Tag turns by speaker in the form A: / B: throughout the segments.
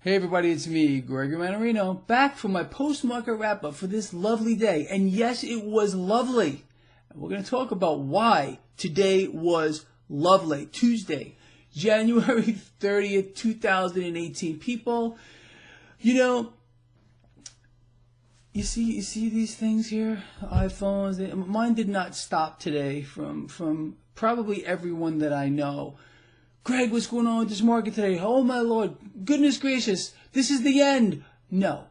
A: Hey everybody, it's me, Gregory Mannarino, back for my post-market wrap-up for this lovely day. And yes, it was lovely. And we're going to talk about why today was lovely. Tuesday, January 30th, 2018. People, you see these things here, iPhones. Mine did not stop today from probably everyone that I know. Greg, what's going on with this market today? Oh my Lord, goodness gracious, this is the end. No.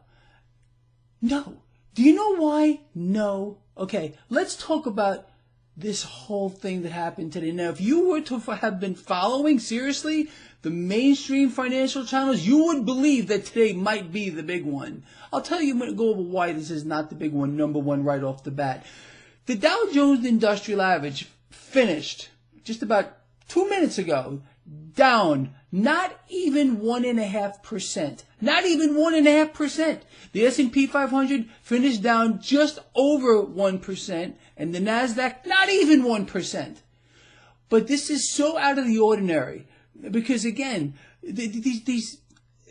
A: Do you know why? No. Okay, let's talk about this whole thing that happened today. Now, if you were to have been following, seriously, the mainstream financial channels, you would believe that today might be the big one. I'll tell you, I'm going to go over why this is not the big one, number one, right off the bat. The Dow Jones Industrial Average finished just about 2 minutes ago, down not even 1.5%. Not even 1.5%. The S&P 500 finished down just over 1%, and the NASDAQ not even 1%. But this is so out of the ordinary because, again, these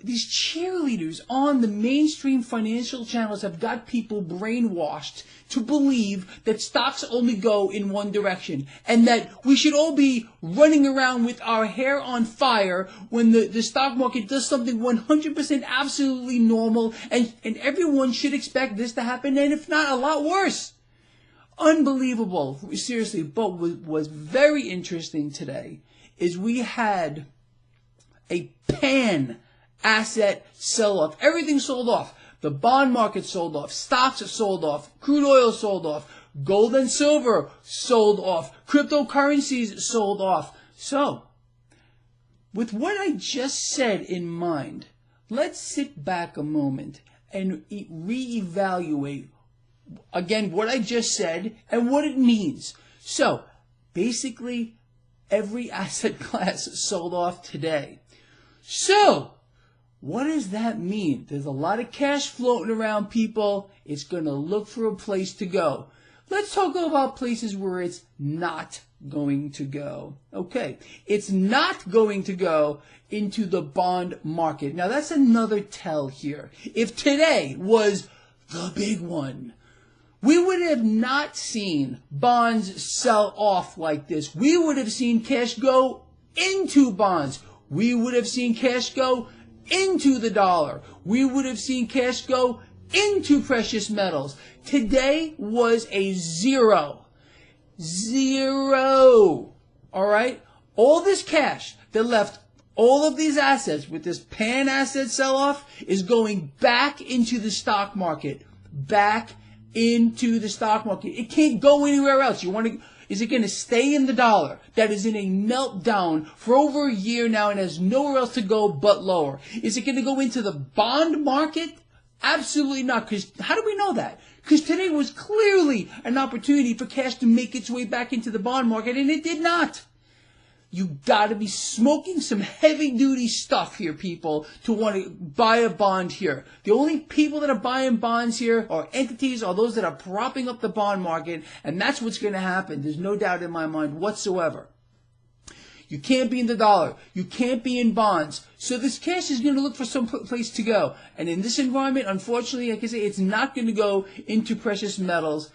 A: cheerleaders on the mainstream financial channels have got people brainwashed to believe that stocks only go in one direction and that we should all be running around with our hair on fire when the stock market does something 100% absolutely normal and everyone should expect this to happen, and if not, a lot worse. Unbelievable, seriously. But what was very interesting today is we had a asset sell-off. Everything sold off. The bond market sold off. Stocks sold off. Crude oil sold off. Gold and silver sold off. Cryptocurrencies sold off. So, with what I just said in mind, let's sit back a moment and reevaluate again what I just said and what it means. So, basically, every asset class sold off today. So, what does that mean? There's a lot of cash floating around, people. It's going to look for a place to go. Let's talk about places where it's not going to go. Okay, it's not going to go into the bond market. Now, that's another tell here. If today was the big one, we would have not seen bonds sell off like this. We would have seen cash go into bonds. We would have seen cash go into the dollar. We would have seen cash go into precious metals. Today was a zero. Zero. All right? All this cash that left all of these assets with this pan asset sell-off is going back into the stock market. Back into the stock market. It can't go anywhere else. Is it going to stay in the dollar that is in a meltdown for over a year now and has nowhere else to go but lower? Is it going to go into the bond market? Absolutely not. Because how do we know that? Because today was clearly an opportunity for cash to make its way back into the bond market, and it did not. You got to be smoking some heavy-duty stuff here, people, to want to buy a bond here. The only people that are buying bonds here or entities are those that are propping up the bond market, and that's what's going to happen. There's no doubt in my mind whatsoever. You can't be in the dollar. You can't be in bonds. So this cash is going to look for some place to go. And in this environment, unfortunately, like I say, it's not going to go into precious metals.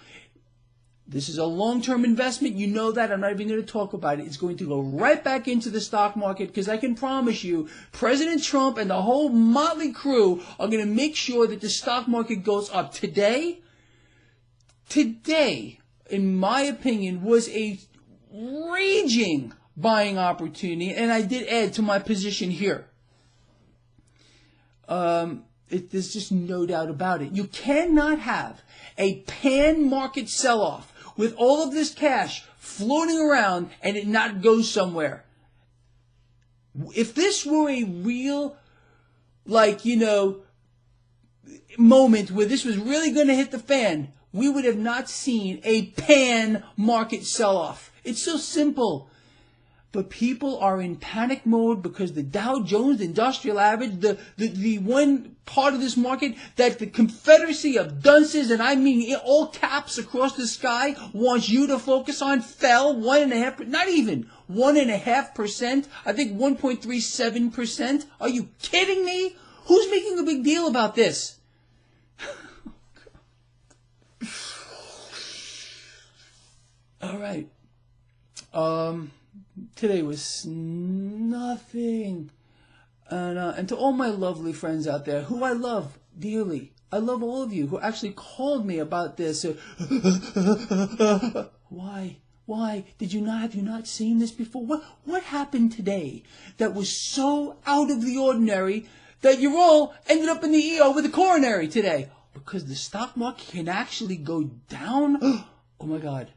A: This is a long-term investment. You know that. I'm not even going to talk about it. It's going to go right back into the stock market because I can promise you President Trump and the whole motley crew are going to make sure that the stock market goes up. Today, in my opinion, was a raging buying opportunity, and I did add to my position here. There's just no doubt about it. You cannot have a pan market sell-off with all of this cash floating around and it not go somewhere. If this were a real, moment where this was really going to hit the fan, we would have not seen a pan market sell-off. It's so simple. But people are in panic mode because the Dow Jones Industrial Average, the one part of this market that the Confederacy of Dunces, and I mean in all caps across the sky, wants you to focus on, fell 1.5%, not even 1.5%, I think 1.37%. Are you kidding me? Who's making a big deal about this? All right. Today was nothing. And to all my lovely friends out there who I love dearly, I love all of you who actually called me about this. Why? Why have you not seen this before? What happened today that was so out of the ordinary that you all ended up in the ER with a coronary today? Because the stock market can actually go down. Oh my God,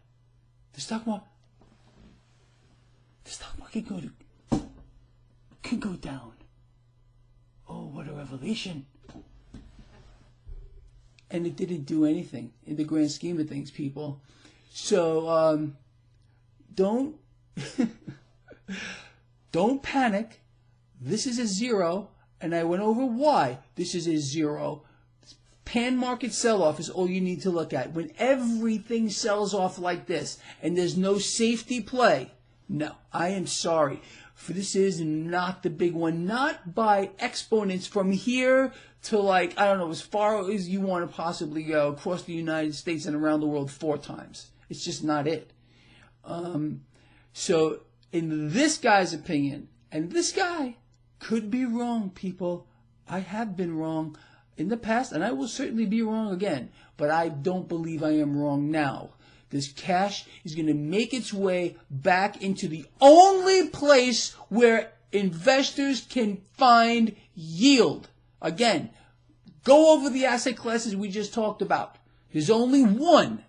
A: the stock market can go down. Oh, what a revelation. And it didn't do anything in the grand scheme of things, people. So, don't panic. This is a zero, and I went over why this is a zero. Pan market sell-off is all you need to look at. When everything sells off like this, and there's no safety play, no, I am sorry. For this is not the big one, not by exponents from here to, like, I don't know, as far as you want to possibly go across the United States and around the world 4 times. It's just not it. So in this guy's opinion, and this guy could be wrong, people. I have been wrong in the past, and I will certainly be wrong again, but I don't believe I am wrong now. This cash is going to make its way back into the only place where investors can find yield. Again, go over the asset classes we just talked about. There's only one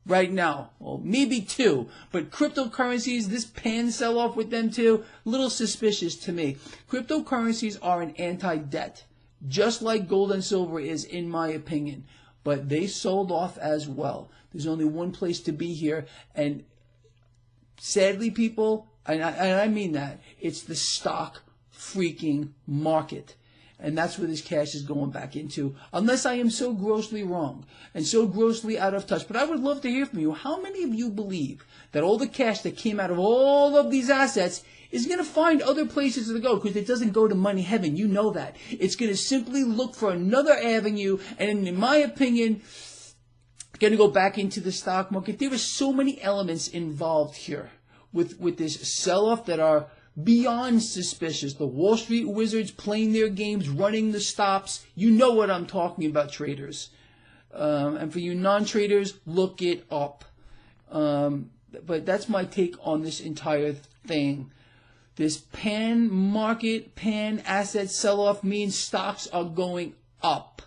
A: right now, well, maybe 2, but cryptocurrencies, this pan sell-off with them too, a little suspicious to me. Cryptocurrencies are an anti-debt, just like gold and silver is, in my opinion, but they sold off as well. There's only one place to be here, and sadly, people, and I mean that, it's the stock freaking market. And that's where this cash is going back into, unless I am so grossly wrong and so grossly out of touch. But I would love to hear from you. How many of you believe that all the cash that came out of all of these assets is going to find other places to go? Because it doesn't go to money heaven. You know that. It's going to simply look for another avenue. And in my opinion, going to go back into the stock market. There are so many elements involved here with this sell-off that are beyond suspicious. The Wall Street wizards playing their games, running the stops. You know what I'm talking about, traders. And for you non-traders, look it up. But that's my take on this entire thing. This pan market, pan asset sell-off means stocks are going up.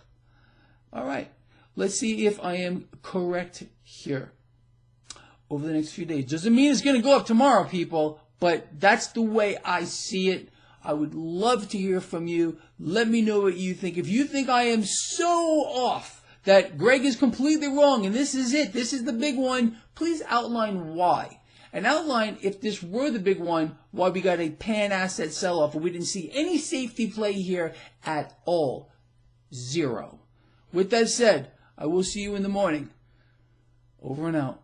A: All right. Let's see if I am correct here over the next few days. Doesn't mean it's going to go up tomorrow, people. But that's the way I see it. I would love to hear from you. Let me know what you think. If you think I am so off that Greg is completely wrong and this is it, this is the big one, please outline why. And outline, if this were the big one, why we got a pan asset sell-off and we didn't see any safety play here at all. 0. With that said, I will see you in the morning. Over and out.